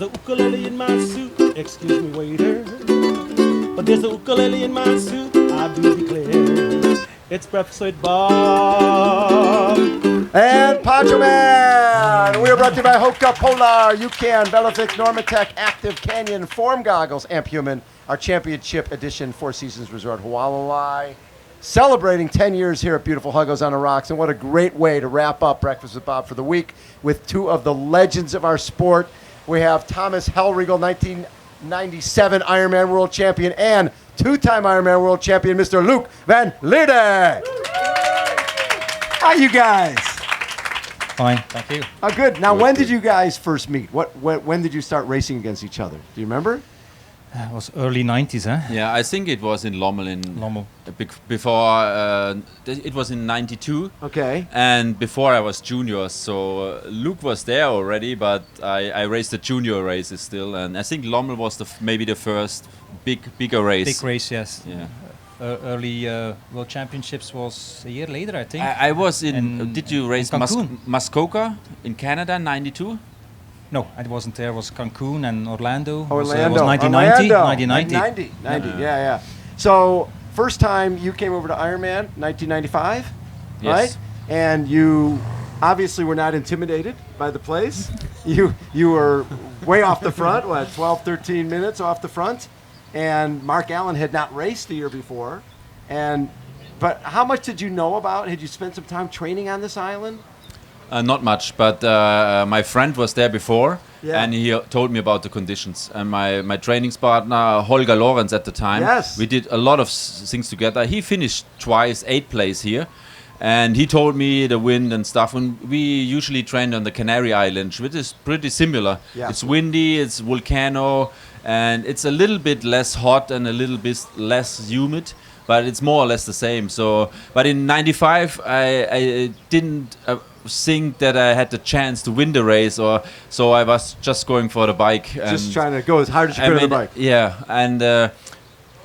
a ukulele in my suit. Excuse me, waiter. But there's a ukulele in my suit, I do declare. It's breakfast with Bob. And Poncho Man! We are brought to you by HOKA, Polar, UCAN, Velofix, Normatec, Active, Canyon, Form Goggles, and Human. Our championship edition Four Seasons Resort, Hualalai. Celebrating 10 years here at beautiful Huggos on the Rocks. And what a great way to wrap up Breakfast with Bob for the week with two of the legends of our sport. We have Thomas Hellriegel, 1997 Ironman World Champion, and two-time Ironman World Champion, Mr. Luke van Lierde. How you guys? Fine, thank you. Oh, good. Now, when did you guys first meet? When did you start racing against each other? Do you remember? It was early 90s, huh? Yeah, I think it was in Lommel. Lommel. It was in 92. Okay. And before I was junior, so Luke was there already, but I raced the junior races still. And I think Lommel was maybe the first bigger race. Big race, yes. Yeah. Early World Championships was a year later, I think. I was in. Did you race Cancun. Muskoka in Canada, 92? No, I wasn't there. It was Cancun and Orlando. Orlando. It was 1990. Orlando. 1990. Yeah. So, first time you came over to Ironman, 1995, Yes. right? And you obviously were not intimidated by the place. You were way off the front, 12, 13 minutes off the front. And Mark Allen had not raced the year before. But how much did you know about? Had you spent some time training on this island? Not much, but my friend was there before, Yeah. and he told me about the conditions. And my training partner, Holger Lorenz at the time, Yes. we did a lot of things together. He finished twice 8th place here, and he told me the wind and stuff. And we usually trained on the Canary Islands, which is pretty similar. Yeah. It's windy, it's volcano, and it's a little bit less hot and a little bit less humid. But it's more or less the same. So, but in '95, I didn't think that I had the chance to win the race, so I was just going for the bike. Just trying to go as hard as you could on the bike. Yeah, and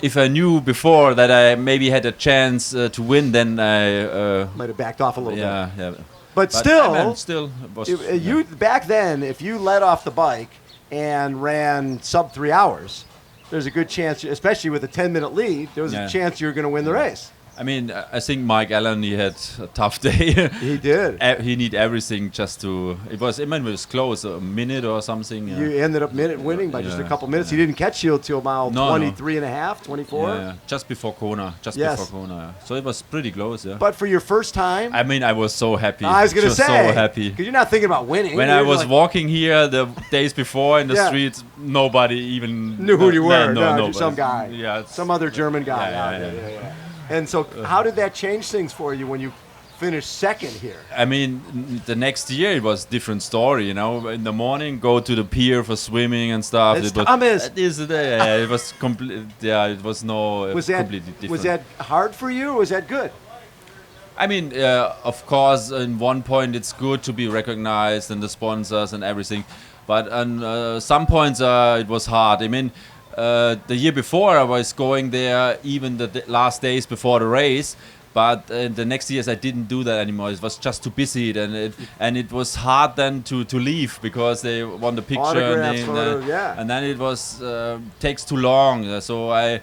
if I knew before that I maybe had a chance to win, then I Might have backed off a little bit. yeah. But still, I mean, still was, you back then, if you let off the bike and ran sub 3 hours, there's a good chance, especially with a 10-minute lead, there was a chance you were going to win the race. I mean, I think Mike Allen, he had a tough day. He did. He need everything just to. It was close, a minute or something. You ended up winning by just a couple minutes. You didn't catch you till mile 23 and a half, 24. Yeah, just before Kona. Yes. Before Kona. So it was pretty close. Yeah. But for your first time, I mean, I was so happy. I was going to say, so happy. because you're not thinking about winning. When I was walking here the days before in the streets, nobody even knew who you were. No, No, some guy. Yeah, some other German guy. Yeah. And so how did that change things for you when you finished second here? I mean, the next year it was different story, you know. In the morning, go to the pier for swimming and stuff. It was complete. Yeah, it was completely different. Was that hard for you, or was that good? I mean, of course, in one point it's good to be recognized and the sponsors and everything, but on some points it was hard. I mean, the year before I was going there even the last days before the race, but the next years I didn't do that anymore. It was just too busy, and it was hard then to leave because they want the picture, and then it was takes too long. So I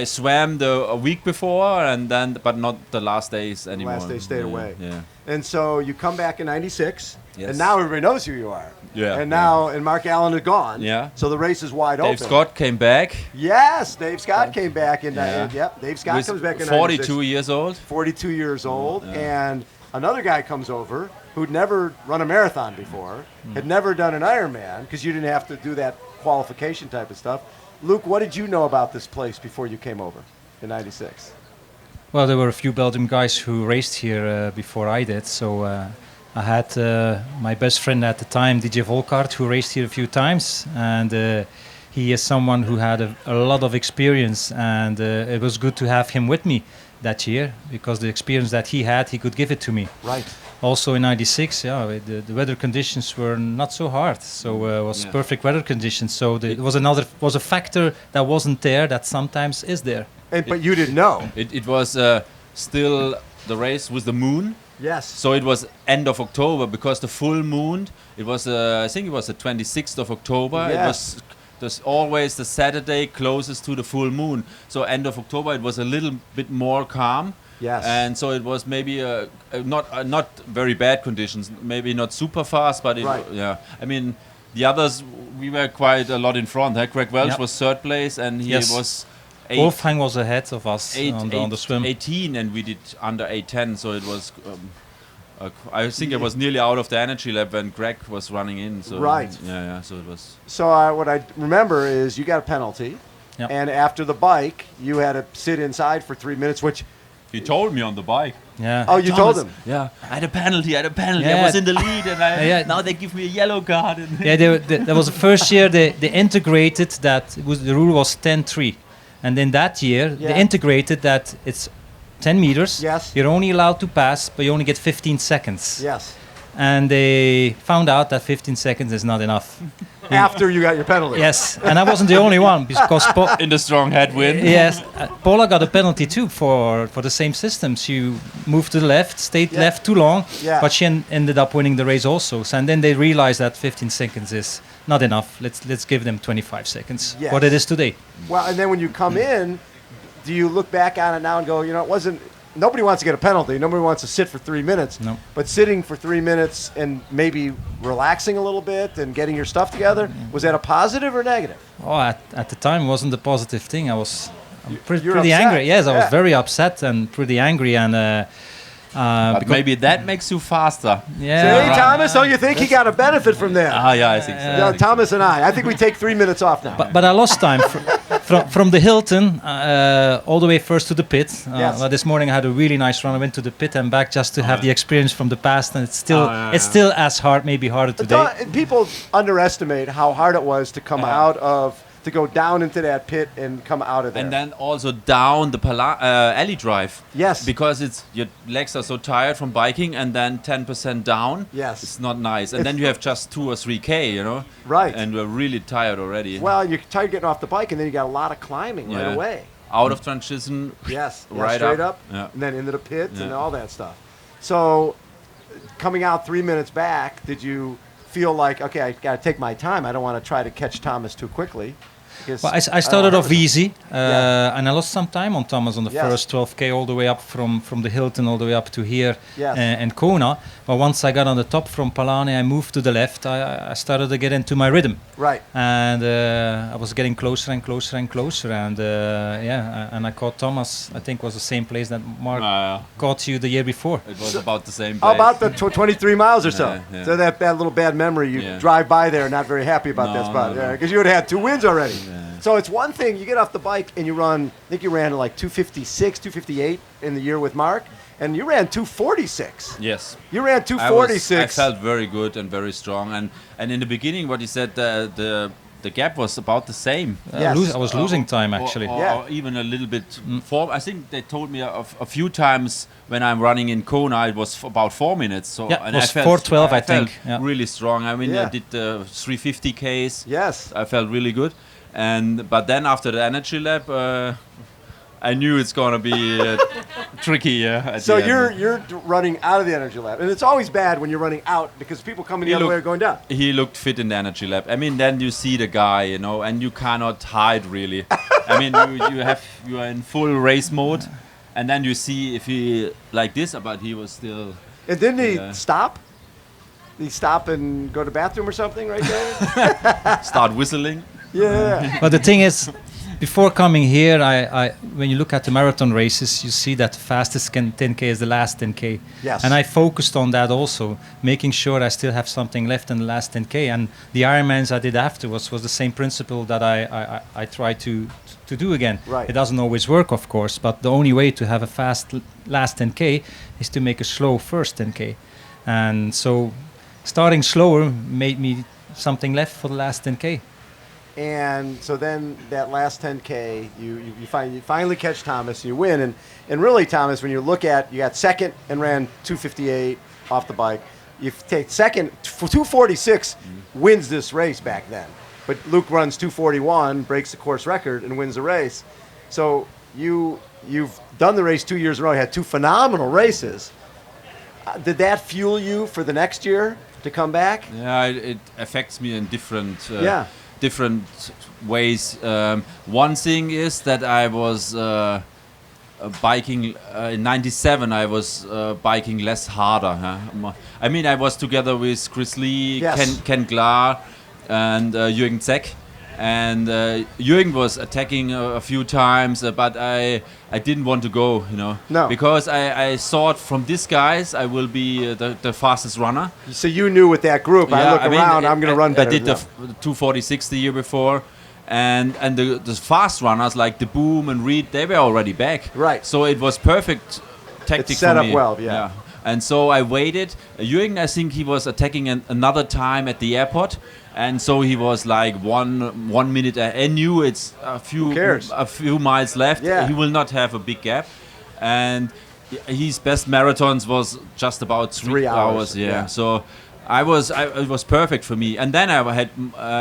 swam a week before, but not the last days anymore. Last day stayed away. Yeah. And so you come back in '96, Yes. and now everybody knows who you are. Yeah. And now, and Mark Allen is gone. Yeah. So the race is wide open. Dave Scott came back. Yes, Dave Scott came back in. Yeah. Dave Scott comes back in 42 '96. years old. 42 years old, and another guy comes over who'd never run a marathon before, had never done an Ironman because you didn't have to do that qualification type of stuff. Luke, what did you know about this place before you came over in '96? Well, there were a few Belgian guys who raced here before I did. So I had my best friend at the time, DJ Volkaert, who raced here a few times. And he is someone who had a lot of experience. And it was good to have him with me that year, because the experience that he had, he could give it to me. Right. Also in '96, the weather conditions were not so hard, so it was perfect weather conditions. So it was a factor that wasn't there that sometimes is there. But you didn't know. It was still the race with the moon, Yes. So it was end of October because the full moon. It was I think it was the 26th of October. Yes. It was there's always the Saturday closest to the full moon. So end of October it was a little bit more calm. Yes. And so it was maybe not very bad conditions. Maybe not super fast, but Right. yeah. I mean, the others we were quite a lot in front. Greg Welch Yep. was third place, and he Yes. was Wolfgang was ahead of us on the swim. 18, and we did under 8:10. So it was. I think it was nearly out of the energy lab when Greg was running in. So Right. Yeah. So it was. So what I remember is you got a penalty, Yep. and after the bike, you had to sit inside for 3 minutes, which, He told me on the bike. Yeah. oh, you told him. Yeah, I had a penalty. I Yeah. was in the lead, and Yeah. now they give me a yellow card. And Yeah, that was the first year they integrated that the rule was 10-3. And then that year, Yeah. they integrated that it's 10 meters. Yes. You're only allowed to pass, but you only get 15 seconds. Yes. And they found out that 15 seconds is not enough. After you got your penalty. Yes, and I wasn't the only one because in the strong headwind. yes, Paula got a penalty too for the same system. She moved to the left, stayed Yeah. left too long, Yeah. but she ended up winning the race also. So, and then they realized that 15 seconds is not enough. Let's give them 25 seconds. Yes. What it is today. Well, and then when you come in, do you look back on it now and go, it wasn't. Nobody wants to get a penalty. Nobody wants to sit for 3 minutes. No. But sitting for 3 minutes and maybe relaxing a little bit and getting your stuff together, was that a positive or negative? Oh, at the time it wasn't a positive thing. I'm pretty You're upset. angry. Yes, I Yeah. was very upset and pretty angry and. But because- maybe that makes you faster. yeah. See, Thomas, don't you think he got a benefit from that? Yeah, I think so. Thomas and I think we take 3 minutes off now. But I lost time from the Hilton all the way first to the pit. Yes. Well, this morning I had a really nice run. I went to the pit and back just to have the experience from the past, and it's still as hard, maybe harder today. People underestimate how hard it was to come out of, to go down into that pit and come out of there. And then also down the alley drive. Yes. Because your legs are so tired from biking, and then 10% down. Yes. It's not nice. And then you have just 2 or 3K, Right. And we're really tired already. Well, you're tired getting off the bike, and then you got a lot of climbing right Yeah. away. Out of transition. Yes, Right straight up. up, Yeah. and then into the pit and Yeah. all that stuff. So, coming out 3 minutes back, did you feel like, okay, I got to take my time. I don't want to try to catch Thomas too quickly? Because Well, I don't started know, off easy, Yeah. and I lost some time on Thomas on the Yes. first 12K all the way up from the Hilton all the way up to here Yes. and Kona. But once I got on the top from Palani, I moved to the left. I started to get into my rhythm, Right. and I was getting closer and closer and closer. And and I caught Thomas. I think was the same place that Mark caught you the year before. It was about the same How place. about the 23 miles or so? Yeah. So that little bad memory, you Yeah. drive by there not very happy about No, that spot. no, no. Because you would have had 2 wins already. So it's one thing, you get off the bike and you run, I think you ran like 256, 258 in the year with Mark, and you ran 246. Yes. You ran I 246. felt very good and very strong. And in the beginning, what he said, the gap was about the same. Yes. I was losing time actually. Or, Yeah. or even a little bit. I think they told me a few times when I'm running in Kona, it was about 4 minutes. So Yeah, and it was I felt 4:12, I felt think. Yeah. really strong. I mean, Yeah. I did the 350 Ks. Yes. I felt really good. But then after the energy lab, I knew it's gonna be tricky. At So the end. you're running out of the energy lab, and it's always bad when you're running out because people coming the He other way are looked- going down. He looked fit in the energy lab. I mean, then you see the guy, and you cannot hide really. I mean, you are in full race mode, and then you see if he like this, but he was still. And didn't he Yeah. stop? Did he stop and go to the bathroom or something right there? Start whistling. Yeah. But the thing is, before coming here, when you look at the marathon races, you see that the fastest 10K is the last 10K. Yes. And I focused on that also, making sure I still have something left in the last 10K. And the Ironmans I did afterwards was the same principle that I try to do again. Right. It doesn't always work, of course, but the only way to have a fast last 10K is to make a slow first 10K. And so starting slower made me something left for the last 10K. And so then that last 10K, you finally catch Thomas, you win. And really, Thomas, when you look at, you got second and ran 258 off the bike. You take second, 246 wins this race back then. But Luke runs 241, breaks the course record, and wins the race. So you've done the race 2 years in a row. You had 2 phenomenal races. Did that fuel you for the next year to come back? Yeah, it affects me in different different ways. One thing is that I was biking in '97. I was biking less harder. I mean, I was together with Chris Lee, Ken Glar, and Jürgen Zeck. And Jürgen was attacking a few times, but I didn't want to go, No. because I thought from these guys I will be the fastest runner. So you knew with that group, I look around, I'm going to run better. I did the 246 the year before, and the fast runners like the Boom and Reed, they were already back. Right. So it was perfect tactic It's set for up me. well, yeah. And so I waited. Jürgen, I think he was attacking another time at the airport. And so he was like 1 minute. I knew it's a few miles left. Yeah. He will not have a big gap, and his best marathons was just about 3 hours. Yeah. So it was perfect for me. And then I had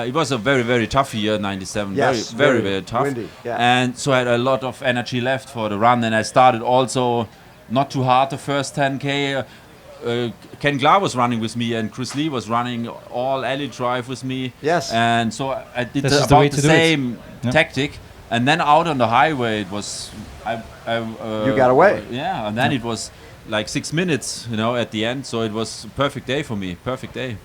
it was a very, very tough year, '97. Yes, very, very tough. windy. Yeah. And so I had a lot of energy left for the run. And I started also not too hard the first 10K. Ken Glar was running with me, and Chris Lee was running all alley drive with me. Yes. And so I did This is about way the to do it. same tactic. And then out on the highway, it was You got away. Yeah, and then it was like 6 minutes, at the end. So it was a perfect day for me. Perfect day.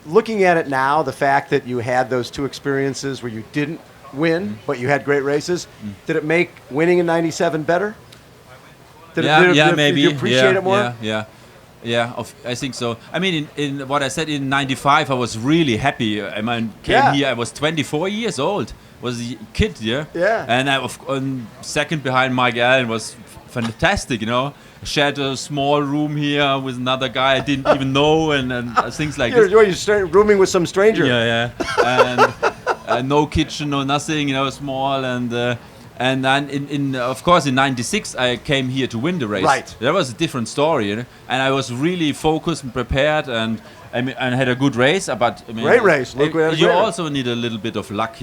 Looking at it now, the fact that you had those two experiences where you didn't win, but you had great races, did it make winning in '97 better? Did maybe. Did you appreciate it more? Yeah, I think so. I mean, in what I said in '95, I was really happy. I mean, here, I was 24 years old, was a kid, Yeah. And I was second behind Mike Allen, was fantastic, Shared a small room here with another guy I didn't even know, and things like this. You're rooming with some stranger. Yeah. And no kitchen, no nothing, small, and then, of course, in '96, I came here to win the race. Right. That was a different story, And I was really focused and prepared, and I had a good race. But I mean, great race. Look where you also need a little bit of luck,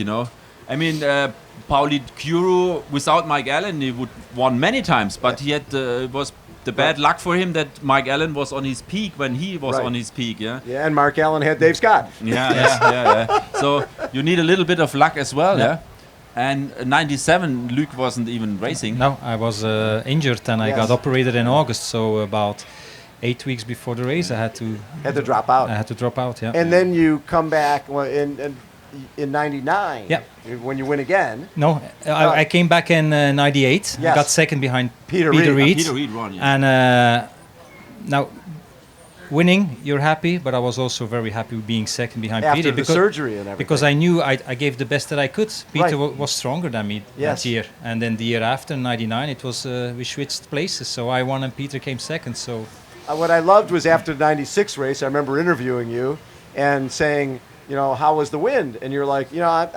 I mean, Pauli Kuru, without Mike Allen, he would won many times, but he had it was the bad luck for him that Mike Allen was on his peak when he was on his peak. Yeah, and Mark Allen had Dave Scott. Yeah. So you need a little bit of luck as well, yeah. And '97, Luc wasn't even racing. No, I was injured and I got operated in August. So about 8 weeks before the race, I had to drop out. I had to drop out. Yeah. And then you come back in '99. Yeah. When you win again. No, I came back in '98. Yes. I got second behind Peter Reed. Peter Reed won. Yeah. And now, winning, you're happy, but I was also very happy with being second behind After Peter the surgery and everything. because I knew I gave the best that I could. Peter was stronger than me Yes. that year, and then the year after '99, it was we switched places. So I won and Peter came second. So what I loved was after the '96 race, I remember interviewing you and saying, how was the wind? And you're like,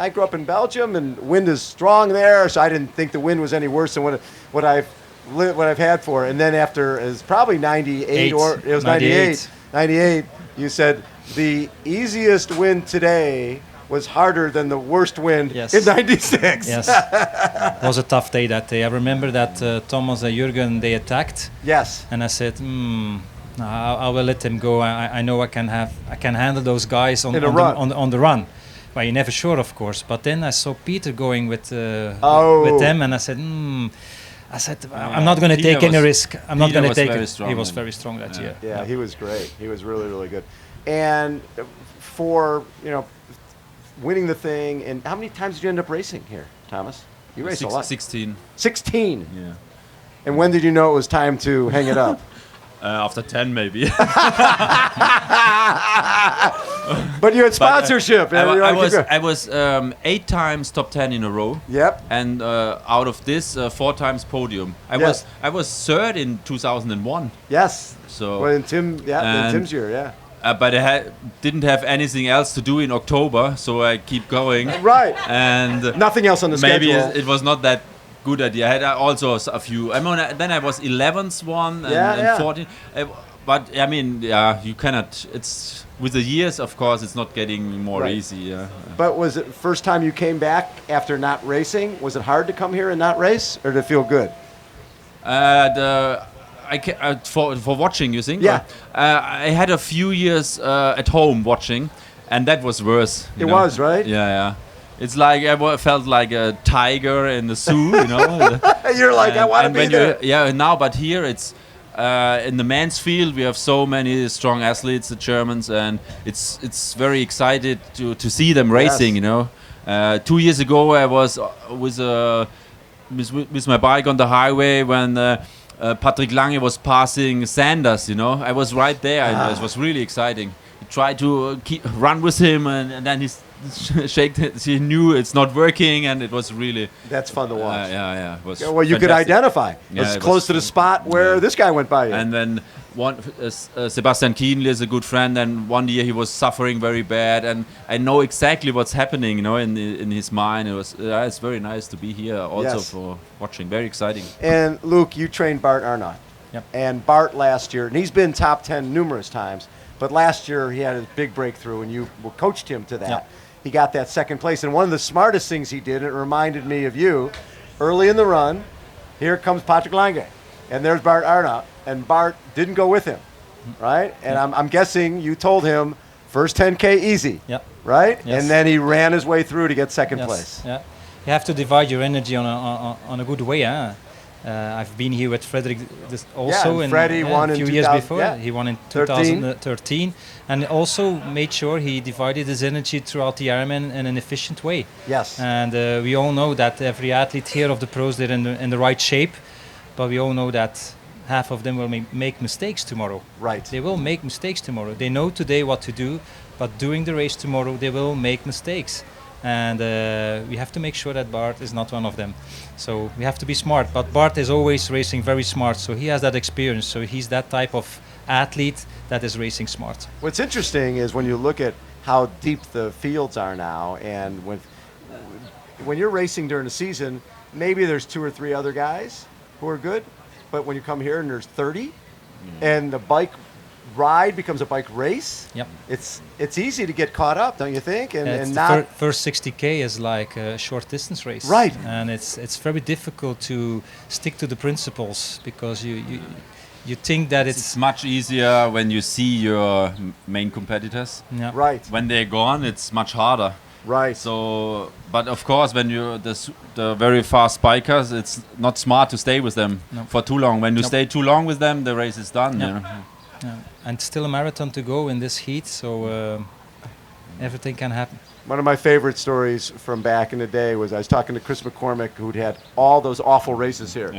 I grew up in Belgium and wind is strong there, so I didn't think the wind was any worse than what I've had for. And then after, it was probably '98 or it was '98. '98, you said the easiest wind today was harder than the worst wind in '96. Yes, it was a tough day that day. I remember that Thomas and Jürgen, they attacked. Yes. And I said, I will let them go. I know I can handle those guys on the run. Well, you're never sure, of course. But then I saw Peter going with them, and I said, I'm not going to take any risk. I'm not going to take it. He was very strong that year. Yeah, he was great. He was really, really good. And for winning the thing, and how many times did you end up racing here, Thomas? You raced a lot. 16. 16. Yeah. And when did you know it was time to hang it up? After 10, maybe. But you had sponsorship. I was 8 times top 10 in a row. Yep. And out of this, 4 times podium. I was third in 2001. Yes. So in Tim's year, yeah. But I didn't have anything else to do in October, so I keep going. Right. And nothing else on the schedule. Maybe it was not that good idea. I had also a few. Then I was 11th one and 14. But I mean, you cannot. It's with the years, of course, it's not getting more easy. Yeah. But was it first time you came back after not racing? Was it hard to come here and not race, or did it feel good? for watching, you think? Yeah. I had a few years at home watching, and that was worse. It was, right? Yeah. It's like I felt like a tiger in the zoo, you know. You're like, I want to be there. Now, but here it's in the men's field. We have so many strong athletes, the Germans, and it's very excited to see them racing. Yes. You know, 2 years ago I was with my bike on the highway when Patrick Lange was passing Sanders. You know, I was right there, and it was really exciting. I tried to run with him, and then he knew it's not working, and it was really. That's fun to watch. Yeah. It was well, you fantastic. could identify. Yeah, It's it close was- to the spot where this guy went by you. And then Sebastian Kienle is a good friend, and one year he was suffering very bad, and I know exactly what's happening, you know, in his mind. It was it's very nice to be here also Yes. for watching. Very exciting. And Luke, you trained Bart Arnott. Yep. And Bart last year, and he's been top 10 numerous times, but last year he had a big breakthrough, and you coached him to that. Yep. He got that second place. And one of the smartest things he did, it reminded me of you, early in the run, here comes Patrick Lange, and there's Bart Arnott, and Bart didn't go with him, right? And I'm guessing you told him, first 10K easy, Yep. right? Yes. And then he ran his way through to get second Yes, place. Yeah. You have to divide your energy on a good way. I've been here with Frederick also and Freddie won a in few years 2000, before. yeah. He won in 13. 2013, and also made sure he divided his energy throughout the Ironman in an efficient way. Yes. And we all know that every athlete here of the pros, they're in the right shape, but we all know that half of them will make mistakes tomorrow. Right. They will make mistakes tomorrow. They know today what to do, but during the race tomorrow, they will make mistakes. And we have to make sure that Bart is not one of them. So we have to be smart. But Bart is always racing very smart, so he has that experience. So he's that type of athlete that is racing smart. What's interesting is when you look at how deep the fields are now, and when you're racing during the season, maybe there's 2 or 3 other guys who are good, but when you come here and there's 30, and the bike ride becomes a bike race, Yep. it's easy to get caught up, don't you think? And It's not first 60K is like a short distance race, Right. And it's very difficult to stick to the principles because you think that It's much easier when you see your main competitors. yeah. right, When they're gone, it's much harder. right. So, but of course, when you're the very fast bikers, it's not smart to stay with them No. for too long. When you Nope. stay too long with them, the race is done. Yeah. You know? Yeah. And still a marathon to go in this heat, so everything can happen. One of my favorite stories from back in the day was I was talking to Chris McCormick, who'd had all those awful races here.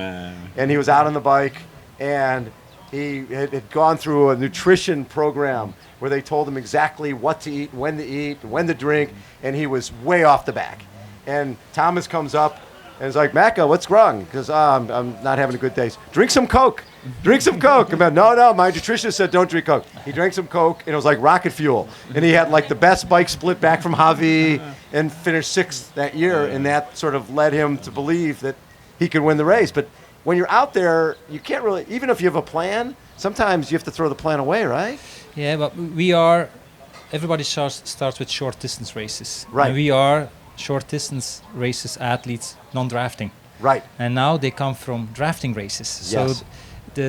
And he was out on the bike, and he had gone through a nutrition program where they told him exactly what to eat, when to drink, and he was way off the back. And Thomas comes up and is like, Macca, what's wrong? Because I'm not having a good day. Drink some Coke. Drink some Coke. I'm like, no, my nutritionist said don't drink Coke. He drank some Coke, and it was like rocket fuel. And he had like the best bike split back from Javi and finished 6th that year, and that sort of led him to believe that he could win the race. But when you're out there, you can't really, even if you have a plan, sometimes you have to throw the plan away, right? Yeah, but everybody starts with short distance races. Right. And we are short distance races athletes, non-drafting. Right. And now they come from drafting races. Yes. So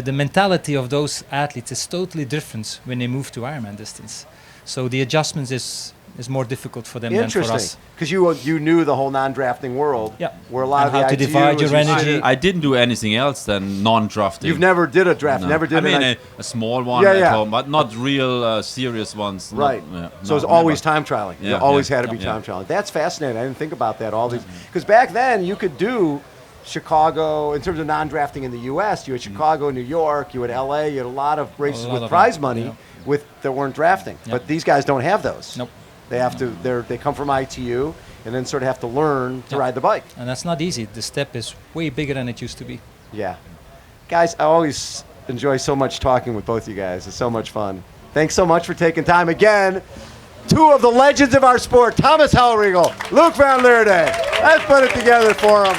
the mentality of those athletes is totally different when they move to Ironman distance. So the adjustments is more difficult for them than for Interesting. us. Because you knew the whole non-drafting world, Yeah. where a lot And of the how to ITU divide is your you energy. see- I didn't do anything else than non-drafting. You've never did a draft, No. never did I mean, an a small one Yeah, at yeah. home, but not real serious ones. Not- Right. yeah, So no, it's always never. time trialing. You Yeah, always yeah, had to be yeah. time trialing. That's fascinating. I didn't think about that. All these, because back then you could do Chicago in terms of non-drafting in the U.S. You had Chicago, New York, you had L.A. You had a lot of races lot with of prize them, money yeah. that weren't drafting. Yeah. But these guys don't have those. Nope. They have to. They come from ITU and then sort of have to learn to Yeah. ride the bike. And that's not easy. The step is way bigger than it used to be. Yeah. Guys, I always enjoy so much talking with both you guys. It's so much fun. Thanks so much for taking time. Again, 2 of the legends of our sport, Thomas Hellriegel, Luke van Lierde. Let's put it together for them.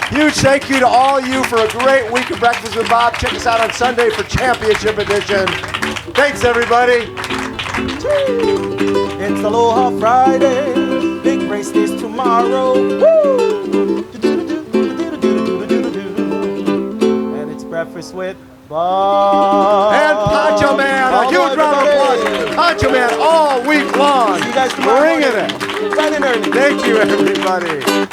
Huge thank you to all you for a great week of Breakfast with Bob. Check us out on Sunday for Championship Edition. Thanks, everybody. It's Aloha Friday, big race this tomorrow. Woo! And it's breakfast with Bob. And Poncho Man, a huge round of applause. Poncho Man all week long. See you guys tomorrow Bringing morning. it. Bright and early. Thank you, everybody.